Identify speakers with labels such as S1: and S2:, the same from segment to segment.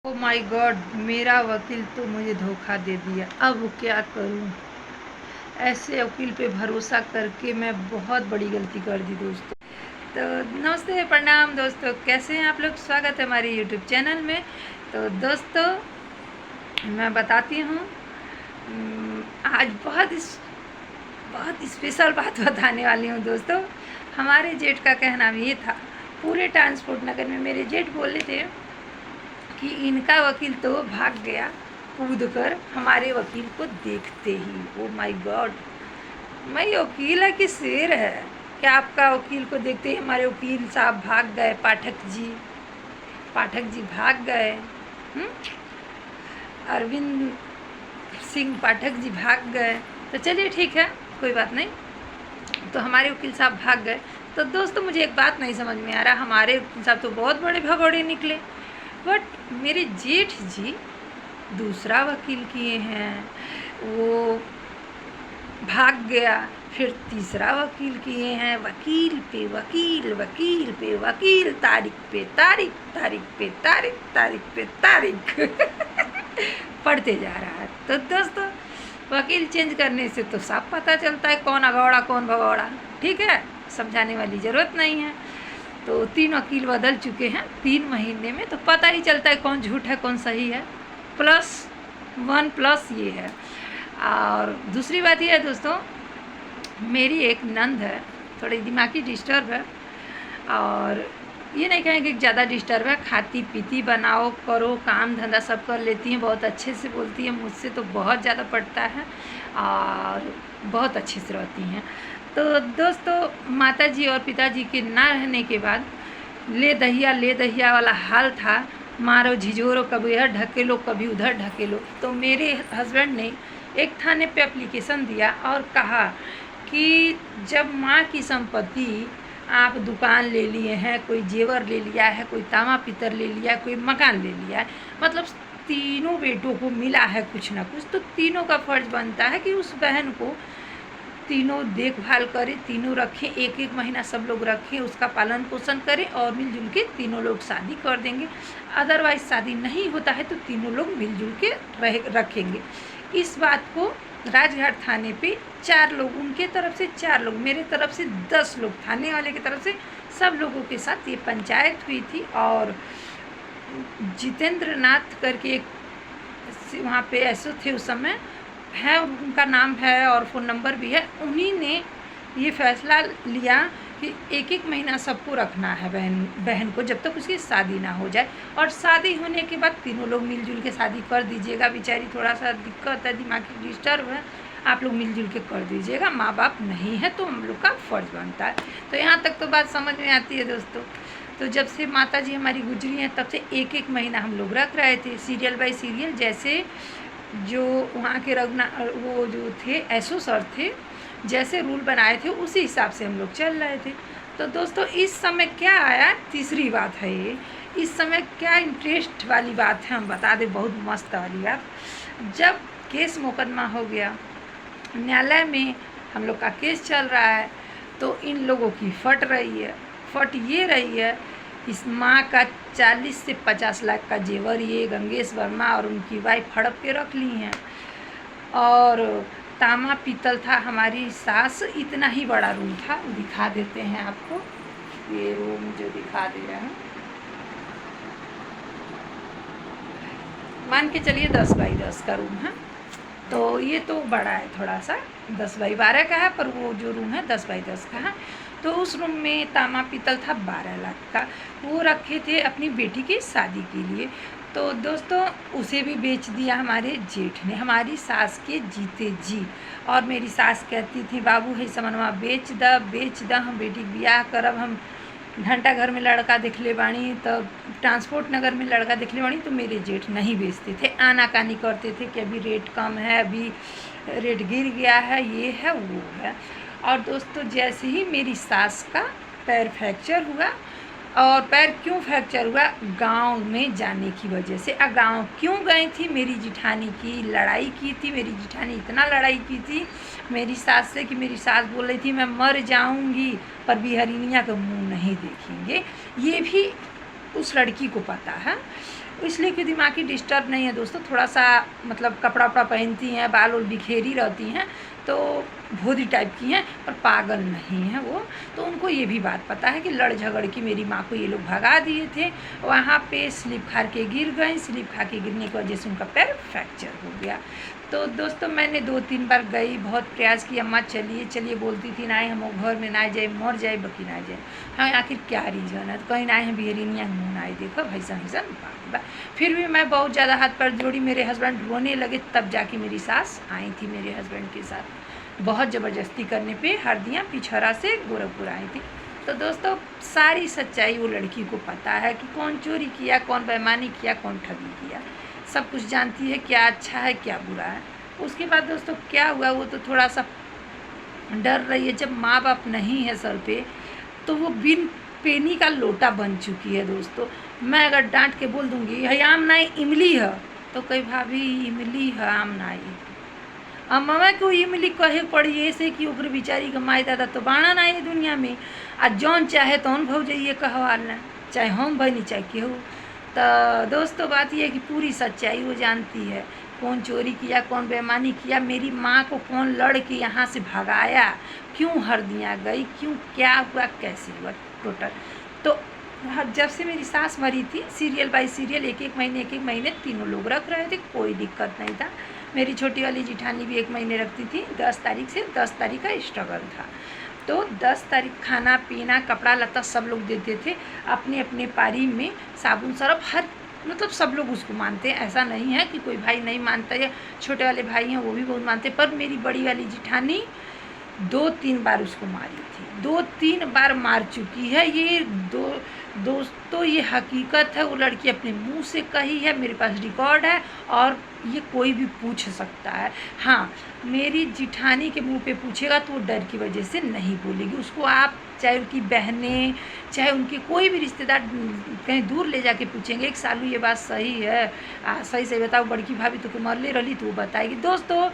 S1: Oh my God, मेरा वकील तो मुझे धोखा दे दिया। अब क्या करूं? ऐसे वकील पे भरोसा करके मैं बहुत बड़ी गलती कर दी दोस्तों। तो नमस्ते, प्रणाम दोस्तों, कैसे हैं आप लोग? स्वागत है हमारे यूट्यूब चैनल में। तो दोस्तों, मैं बताती हूँ, आज बहुत स्पेशल बात बताने वाली हूँ दोस्तों। हमारे जेठ का कहना ये था, पूरे ट्रांसपोर्ट नगर में मेरे जेठ बोले थे कि इनका वकील तो भाग गया कूद कर हमारे वकील को देखते ही। ओ माय गॉड, मैं वकील है कि शेर है? क्या आपका वकील को देखते ही हमारे वकील साहब भाग गए? पाठक जी भाग गए। अरविंद सिंह पाठक जी भाग गए। तो चलिए ठीक है, कोई बात नहीं। तो हमारे वकील साहब भाग गए। तो दोस्तों, मुझे एक बात नहीं समझ में आ रहा, हमारे वकील साहब तो बहुत बड़े भगोड़े निकले, बट मेरे जेठ जी दूसरा वकील किए हैं, वो भाग गया। फिर तीसरा वकील किए हैं, वकील पे वकील, वकील पे वकील, तारीख पे तारीख, तारीख पे तारीख, तारीख पे तारीख पढ़ते जा रहा है। तो दोस्तों, वकील चेंज करने से तो साफ पता चलता है कौन अगौड़ा कौन भगौड़ा। ठीक है, समझाने वाली ज़रूरत नहीं है। तो 3 वकील बदल चुके हैं 3 महीने में, तो पता ही चलता है कौन झूठ है कौन सही है। +1+ ये है। और दूसरी बात ये है दोस्तों, मेरी एक नंद है, थोड़ी दिमागी डिस्टर्ब है, और ये नहीं कहेंगे कि ज़्यादा डिस्टर्ब है, खाती पीती बनाओ करो काम धंधा सब कर लेती हैं, बहुत अच्छे से बोलती हैं, मुझसे तो बहुत ज़्यादा पड़ता है और बहुत अच्छे से रहती हैं। तो दोस्तों, माता जी और पिताजी के ना रहने के बाद ले दहिया वाला हाल था। मारो झिझोरो, कभी इधर ढकेलो कभी उधर ढकेलो। तो मेरे हस्बैंड ने एक थाने पे एप्लीकेशन दिया और कहा कि जब माँ की संपत्ति आप दुकान ले लिए हैं, कोई जेवर ले लिया है, कोई तामा पीतर ले लिया है, कोई मकान ले लिया है, मतलब तीनों बेटों को मिला है कुछ ना कुछ, तो तीनों का फर्ज बनता है कि उस बहन को तीनों देखभाल करें, तीनों रखें, एक एक महीना सब लोग रखें, उसका पालन पोषण करें और मिलजुल के तीनों लोग शादी कर देंगे। अदरवाइज शादी नहीं होता है तो तीनों लोग मिलजुल के रखेंगे। इस बात को राजघाट थाने पे 4 लोग, उनके तरफ से 4 लोग, मेरे तरफ से 10 लोग, थाने वाले की तरफ से सब लोगों के साथ ये पंचायत हुई थी। और जितेंद्र नाथ करके एक वहाँ पे ऐसे थे उस समय, है, उनका नाम है और फ़ोन नंबर भी है। उन्हीं ने ये फैसला लिया कि एक एक महीना सबको रखना है बहन को, जब तक उसकी शादी ना हो जाए, और शादी होने के बाद तीनों लोग मिलजुल के शादी कर दीजिएगा। बेचारी थोड़ा सा दिक्कत है, दिमागी डिस्टर्ब है, आप लोग मिलजुल के कर दीजिएगा। माँ बाप नहीं है तो हम लोग का फ़र्ज बनता है। तो यहाँ तक तो बात समझ में आती है दोस्तों। तो जब से माता जी हमारी गुजरी हैं तब से एक एक महीना हम लोग रख रहे थे, सीरियल बाय सीरियल। जैसे जो वहाँ के वो जो थे एसओ सर थे, जैसे रूल बनाए थे उसी हिसाब से हम लोग चल रहे थे। तो दोस्तों, इस समय क्या आया, तीसरी बात है ये, इस समय क्या इंटरेस्ट वाली बात है, हम बता दें, बहुत मस्त वाली बात। जब केस मुकदमा हो गया, न्यायालय में हम लोग का केस चल रहा है, तो इन लोगों की फट ये रही है, इस माँ का 40 से 50 लाख का जेवर ये गंगेश वर्मा और उनकी वाइफ हड़प के रख ली हैं। और तामा पीतल था, हमारी सास, इतना ही बड़ा रूम था, दिखा देते हैं आपको, ये रूम जो दिखा दे रहे हैं, मान के चलिए 10 बाई 10 का रूम है। तो ये तो बड़ा है थोड़ा सा, 10 बाई 12 का है, पर वो जो रूम है 10 बाई 10 का है। तो उस रूम में तामा पीतल था 12 लाख का, वो रखे थे अपनी बेटी की शादी के लिए। तो दोस्तों, उसे भी बेच दिया हमारे जेठ ने, हमारी सास के जीते जी। और मेरी सास कहती थी, बाबू है समनवा बेच द, हम बेटी की ब्याह करब, हम घंटा घर में लड़का दिखले बाणी, तब ट्रांसपोर्ट नगर में लड़का दिखले बाणी। तो मेरे जेठ नहीं बेचते थे, आनाकानी करते थे कि अभी रेट कम है, अभी रेट गिर गया है, ये है वो है। और दोस्तों, जैसे ही मेरी सास का पैर फ्रैक्चर हुआ, और पैर क्यों फ्रैक्चर हुआ, गांव में जाने की वजह से। गांव क्यों गई थी, मेरी जिठानी की लड़ाई की थी, मेरी जिठानी इतना लड़ाई की थी मेरी सास से कि मेरी सास बोल रही थी मैं मर जाऊंगी पर बिहरिनिया का मुंह नहीं देखेंगे। ये भी उस लड़की को पता है। इसलिए कि दिमागी डिस्टर्ब नहीं है दोस्तों, थोड़ा सा मतलब कपड़ा वपड़ा पहनती हैं, बाल उल बिखेरी रहती हैं, तो भोदी टाइप की हैं, पर पागल नहीं हैं वो। तो उनको ये भी बात पता है कि लड़ झगड़ की मेरी माँ को ये लोग भगा दिए थे, वहाँ पे स्लिप खा के गिर गई, स्लिप खा के गिरने की वजह से उनका पैर फ्रैक्चर हो गया। तो दोस्तों मैंने 2-3 बार गई, बहुत प्रयास किया, अम्मा चलिए चलिए बोलती थी, ना हम घर में ना जाए, मर जाए बकी ना जाए। हाँ आखिर क्या रीज़न है, तो कहीं ना है बिहरिनिया मुँह ना आए, देखो भैसन भैसन बात। फिर भी मैं बहुत ज़्यादा हाथ पैर जोड़ी, मेरे हस्बैंड रोने लगे, तब जाके मेरी सास आई थी मेरे हस्बैंड के साथ, बहुत ज़बरदस्ती करने पे हरदिया पिछड़ा से गोरखपुर आई थी। तो दोस्तों सारी सच्चाई वो लड़की को पता है कि कौन चोरी किया, कौन बेईमानी किया, कौन ठगी किया, सब कुछ जानती है, क्या अच्छा है क्या बुरा है। उसके बाद दोस्तों क्या हुआ, वो तो थोड़ा सा डर रही है। जब माँ बाप नहीं है सर पे तो वो बिन पेनी का लोटा बन चुकी है दोस्तों। मैं अगर डांट के बोल दूँगी है आम नाई इमली है, तो कई भाभी इमली है आम नाई, अब ममा को इमली कहे पड़ी ऐसे कि ओकरे बेचारी का माई दादा तो बाणा ना है दुनिया में, आ जौन चाहे तौन भौ जाइए कहवालना, चाहे हम बनी चाहे केहू। तो दोस्तों बात यह है कि पूरी सच्चाई वो जानती है, कौन चोरी किया, कौन बेईमानी किया, मेरी माँ को कौन लड़ के यहाँ से भगाया, क्यों हरदिया गई, क्यों क्या हुआ, कैसे हुआ टोटल। तो जब से मेरी सास मरी थी, सीरियल बाय सीरियल एक एक महीने तीनों लोग रख रहे थे, कोई दिक्कत नहीं था। मेरी छोटी वाली जिठानी भी 1 महीने रखती थी, 10 तारीख से 10 तारीख का स्ट्रगल था। तो 10 तारीख खाना पीना कपड़ा लत्ता सब लोग देते थे, अपने अपने पारी में साबुन सरफ हर मतलब सब लोग उसको मानते हैं, ऐसा नहीं है कि कोई भाई नहीं मानता है, छोटे वाले भाई हैं वो भी बहुत मानते। पर मेरी बड़ी वाली जिठानी 2-3 बार उसको मारी थी, 2-3 बार मार चुकी है। ये दोस्तों ये हकीकत है, वो लड़की अपने मुंह से कही है, मेरे पास रिकॉर्ड है और ये कोई भी पूछ सकता है। हाँ मेरी जिठानी के मुंह पे पूछेगा तो वो डर की वजह से नहीं बोलेगी। उसको आप चाहे उनकी बहनें चाहे उनके कोई भी रिश्तेदार कहीं दूर ले जाके पूछेंगे एक सालू ये बात सही है, सही से बताओ बड़की भाभी तो मरले रही तो वो बताएगी। दोस्तों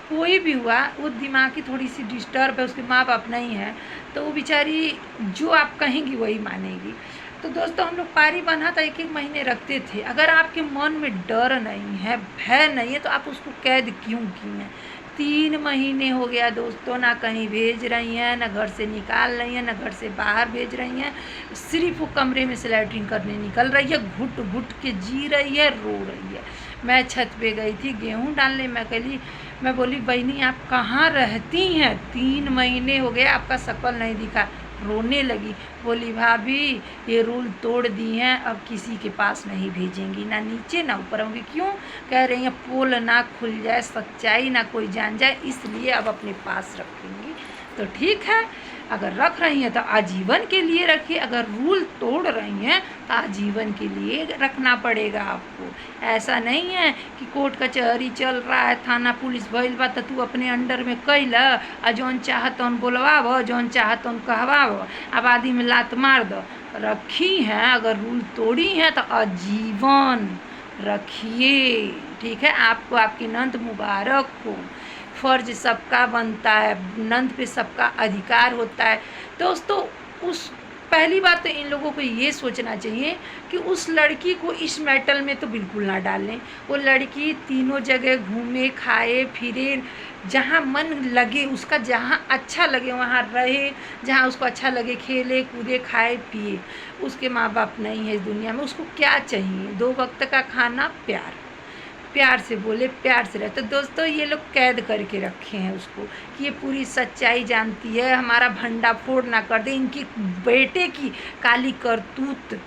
S1: कोई भी हुआ वो दिमागी थोड़ी सी डिस्टर्ब है, उसके माँ बाप नहीं है, तो वो बेचारी जो आप कहेंगी वही मानेगी। तो दोस्तों हम लोग पारी बना था 1-1 महीने रखते थे। अगर आपके मन में डर नहीं है, भय नहीं है, तो आप उसको कैद क्यों की हैं। 3 महीने हो गया दोस्तों, ना कहीं भेज रही हैं, ना घर से निकाल रही हैं, ना घर से बाहर भेज रही हैं, सिर्फ वो कमरे में से लैट्रिन करने निकल रही है, घुट घुट के जी रही है, रो रही है। मैं छत पे गई थी गेहूँ डालने, मैं बोली बहनी आप कहाँ रहती हैं, 3 महीने हो गए आपका शक्ल नहीं दिखा। रोने लगी, बोली भाभी ये रूल तोड़ दी हैं, अब किसी के पास नहीं भेजेंगी, ना नीचे ना ऊपर होंगी। क्यों कह रही हैं, पोल ना खुल जाए, सच्चाई ना कोई जान जाए, इसलिए अब अपने पास रखेंगी। तो ठीक है, अगर रख रही हैं तो आजीवन के लिए रखिए, अगर रूल तोड़ रही हैं तो आजीवन के लिए रखना पड़ेगा आपको। ऐसा नहीं है कि कोर्ट कचहरी चल रहा है, थाना पुलिस भइल बा तो तू अपने अंडर में कैला आ जौन चाहत तौन बोलवाव, जौन चाहत तौन कहवाव, आबादी में लात मार दो। रखी हैं, अगर रूल तोड़ी हैं तो आजीवन रखिए, ठीक है। आपको आपकी नंद मुबारक हो, फ़र्ज सबका बनता है, नंद पे सबका अधिकार होता है। दोस्तों उस पहली बात तो इन लोगों को ये सोचना चाहिए कि उस लड़की को इस मेटल में तो बिल्कुल ना डालें। वो लड़की तीनों जगह घूमे खाए फिरे, जहाँ मन लगे उसका, जहाँ अच्छा लगे वहाँ रहे, जहाँ उसको अच्छा लगे खेले कूदे खाए पिए। उसके माँ बाप नहीं है इस दुनिया में, उसको क्या चाहिए, 2 वक्त का खाना, प्यार से बोले, प्यार से रहे। तो दोस्तों ये लोग कैद करके रखे हैं उसको कि ये पूरी सच्चाई जानती है, हमारा भंडा फोड़ ना कर दे, इनकी बेटे की काली करतूत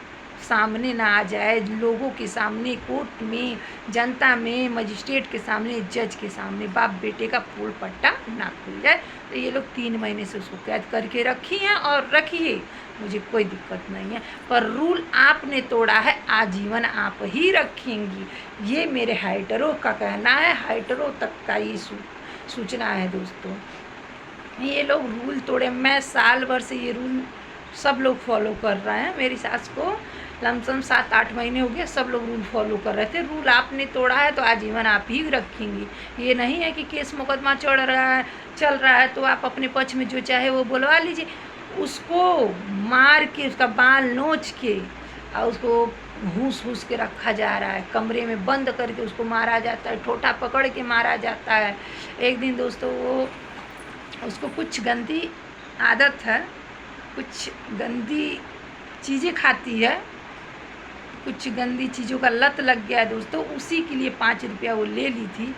S1: सामने ना आ जाए, लोगों के सामने, कोर्ट में, जनता में, मजिस्ट्रेट के सामने, जज के सामने बाप बेटे का पोल पट्टा ना खुल जाए। तो ये लोग 3 महीने से उसको कैद करके रखी हैं और रखिए, मुझे कोई दिक्कत नहीं है। पर रूल आपने तोड़ा है, आजीवन आप ही रखेंगी, ये मेरे हाइटरों का कहना है, हाइटरों तक का ये सूचना है दोस्तों। ये लोग रूल तोड़े, मैं साल भर से ये रूल सब लोग फॉलो कर रहे हैं। मेरी सास को लमसम 7-8 महीने हो गए, सब लोग रूल फॉलो कर रहे थे। रूल आपने तोड़ा है तो आजीवन आप ही रखेंगी। ये नहीं है कि केस मुकदमा चल रहा है तो आप अपने पक्ष में जो चाहे वो बोलवा लीजिए। उसको मार के, उसका बाल नोच के और उसको घूस घूस के रखा जा रहा है, कमरे में बंद करके उसको मारा जाता है, ठोठा पकड़ के मारा जाता है। एक दिन दोस्तों वो उसको कुछ गंदी आदत है, कुछ गंदी चीज़ें खाती है, कुछ गंदी चीज़ों का लत लग गया है दोस्तों। उसी के लिए 5 रुपया वो ले ली थी,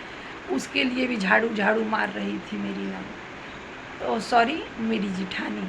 S1: उसके लिए भी झाड़ू मार रही थी मेरी ननद, तो सॉरी मेरी जिठानी।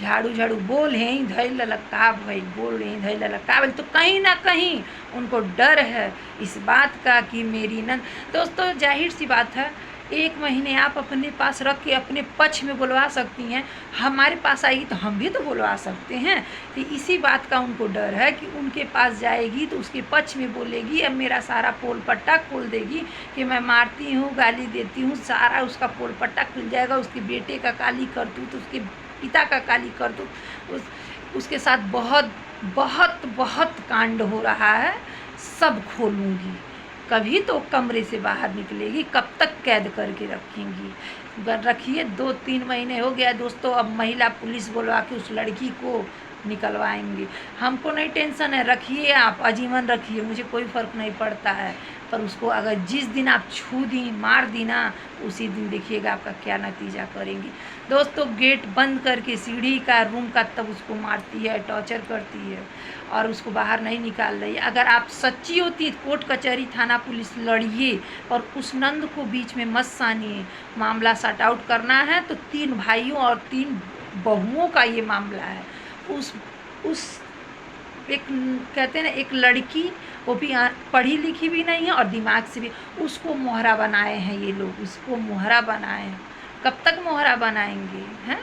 S1: झाड़ू बोल हैं ही धैल ललका भाई, बोल रहे हैं धैल ललका भाई, तो कहीं ना कहीं उनको डर है इस बात का कि मेरी नंद। दोस्तों जाहिर सी बात है, 1 महीने आप अपने पास रख के अपने पक्ष में बुलवा सकती हैं, हमारे पास आएगी तो हम भी तो बुलवा सकते हैं। तो इसी बात का उनको डर है कि उनके पास जाएगी तो उसके पक्ष में बोलेगी, अब मेरा सारा पोल पट्टा खोल देगी कि मैं मारती हूँ, गाली देती हूँ, सारा उसका पोल पट्टा खुल जाएगा। उसके बेटे का काली करतूत, उसके पिता का काली करतूत, उसके साथ बहुत बहुत बहुत कांड हो रहा है, सब खोलूँगी। कभी तो कमरे से बाहर निकलेगी, कब तक कैद करके रखेंगी। रखिए 2-3 महीने हो गया दोस्तों, अब महिला पुलिस बुलवा के उस लड़की को निकलवाएंगे। हमको नहीं टेंशन है, रखिए आप आजीवन रखिए, मुझे कोई फ़र्क नहीं पड़ता है। पर उसको अगर जिस दिन आप छू दी, मार दी ना, उसी दिन देखिएगा आपका क्या नतीजा करेंगी। दोस्तों गेट बंद करके सीढ़ी का रूम का तब उसको मारती है, टॉर्चर करती है और उसको बाहर नहीं निकाल रही। अगर आप सच्ची होती कोर्ट कचहरी थाना पुलिस लड़िए और उस नंद को बीच में मत सानिए। मामला सॉर्ट आउट करना है तो 3 भाइयों और 3 बहुओं का ये मामला है। उस एक कहते हैं ना, एक लड़की, वो भी पढ़ी लिखी भी नहीं है और दिमाग से भी, उसको मोहरा बनाए हैं ये लोग, उसको मोहरा बनाए हैं। कब तक मोहरा बनाएंगे हैं?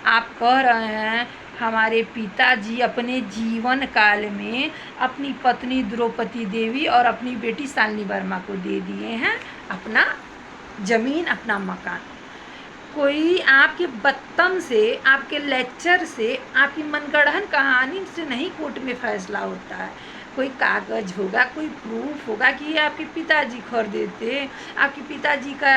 S1: आप कह रहे हैं हमारे पिताजी अपने जीवन काल में अपनी पत्नी द्रौपदी देवी और अपनी बेटी शालिनी वर्मा को दे दिए हैं अपना ज़मीन, अपना मकान। कोई आपके बत्तम से, आपके लेक्चर से, आपकी मनगढ़ंत कहानी से नहीं कोर्ट में फैसला होता है। कोई कागज़ होगा, कोई प्रूफ होगा कि ये आपके पिताजी खरीदे थे, आपके पिताजी का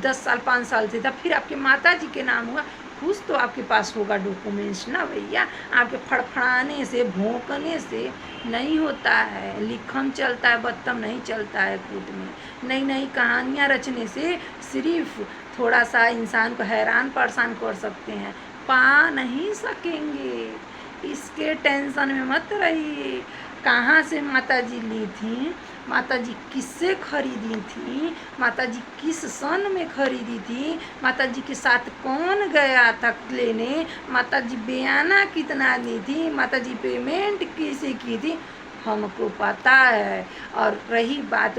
S1: 10 साल 5 साल से था, फिर आपके माताजी के नाम हुआ, कुछ तो आपके पास होगा डॉक्यूमेंट्स ना भैया। आपके फड़फड़ाने से, भौंकने से नहीं होता है, लिखम चलता है, बत्तम नहीं चलता है कोर्ट में। नई नई कहानियाँ रचने से सिर्फ थोड़ा सा इंसान को हैरान परेशान कर सकते हैं, पा नहीं सकेंगे। इसके टेंशन में मत रहिए। कहाँ से माताजी ली थी, माताजी किससे खरीदी थी, माताजी किस सन में खरीदी थी, माताजी के साथ कौन गया था लेने, माताजी बयाना कितना दी थी, माताजी पेमेंट किसे की थी, हमको पता है। और रही बात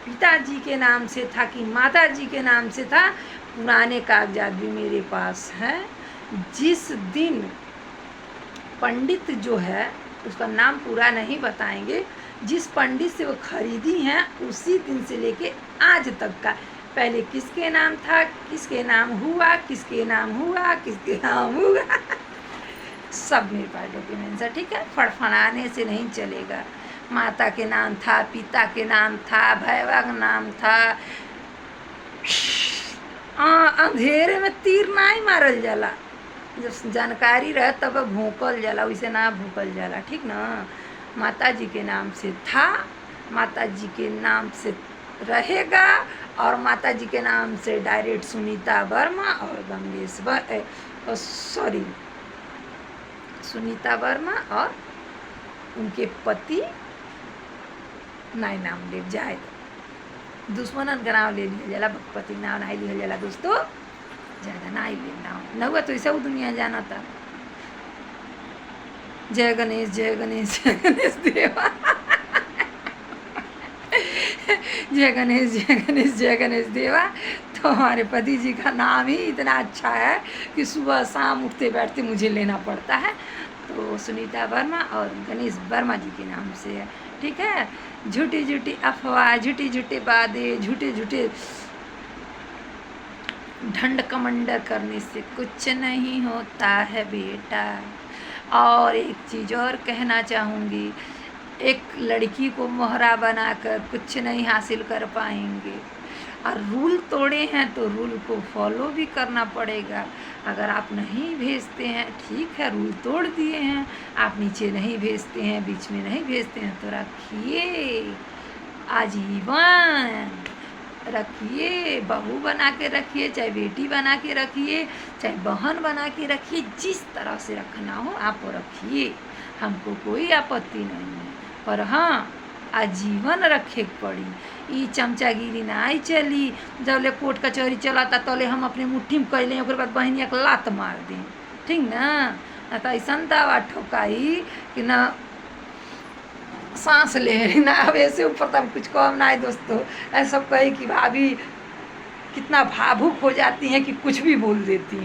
S1: पिताजी के नाम से था कि माताजी के नाम से था, पुराने कागजात भी मेरे पास हैं। जिस दिन पंडित जो है, उसका नाम पूरा नहीं बताएंगे, जिस पंडित से वो खरीदी हैं उसी दिन से लेके आज तक का, पहले किसके नाम था, किसके नाम हुआ, किसके नाम हुआ, किसके नाम हुआ सब मेरे पास डॉक्यूमेंट्स है। ठीक है, फड़फड़ाने से नहीं चलेगा। माता के नाम था, पिता के नाम था, भैया का नाम था। अंधेरे में तीर नहीं मारल जाला, जब जानकारी रहे तब भूकल जाला, वैसे ना भूकल जाला। ठीक ना, माता जी के नाम से था, माता जी के नाम से रहेगा और माता जी के नाम से डायरेक्ट सुनीता वर्मा और गंगेश सॉरी सुनीता वर्मा और उनके पति नहीं नाम ले जाए, दुश्मनन का नाम ले लिया जाला, पति नाम नहीं लिया जाला दोस्तों, ज़्यादा नहीं लेना न हुआ तो ऐसा वो दुनिया जाना था। जय गणेश जय गणेश जय गणेश देवा जय गणेश जय गणेश जय गणेश देवा। तो हमारे पति जी का नाम ही इतना अच्छा है कि सुबह शाम उठते बैठते मुझे लेना पड़ता है। तो सुनीता वर्मा और गणेश वर्मा जी के नाम से है। ठीक है, झूठी झूठी अफवाह, झूठी झूठी बातें, झूठे झूठे ढंड कमंडर करने से कुछ नहीं होता है बेटा। और एक चीज़ और कहना चाहूँगी, एक लड़की को मोहरा बनाकर कुछ नहीं हासिल कर पाएंगे। और रूल तोड़े हैं तो रूल को फॉलो भी करना पड़ेगा। अगर आप नहीं भेजते हैं, ठीक है, रूल तोड़ दिए हैं, आप नीचे नहीं भेजते हैं, बीच में नहीं भेजते हैं, तो रखिए, आजीवन रखिए, बहू बना के रखिए, चाहे बेटी बना के रखिए, चाहे बहन बना के रखिए, जिस तरह से रखना हो आप रखिए, हमको कोई आपत्ति नहीं है। पर हाँ, आजीवन रखे पड़ी। ई चमचागिरी ना आई चली, जब ले कोर्ट कचहरी चलाता तले हम अपने मुट्ठी में कैले, ओकर बाद बहनिया के लात मार दें, ठीक ना तो ऐसा दावा ठोकाई कि ना सांस ले ना। अब ऐसे ऊपर तब कुछ कम ना है दोस्तों, ऐसा कही कि भाभी कितना भावुक हो जाती हैं कि कुछ भी बोल देती हैं।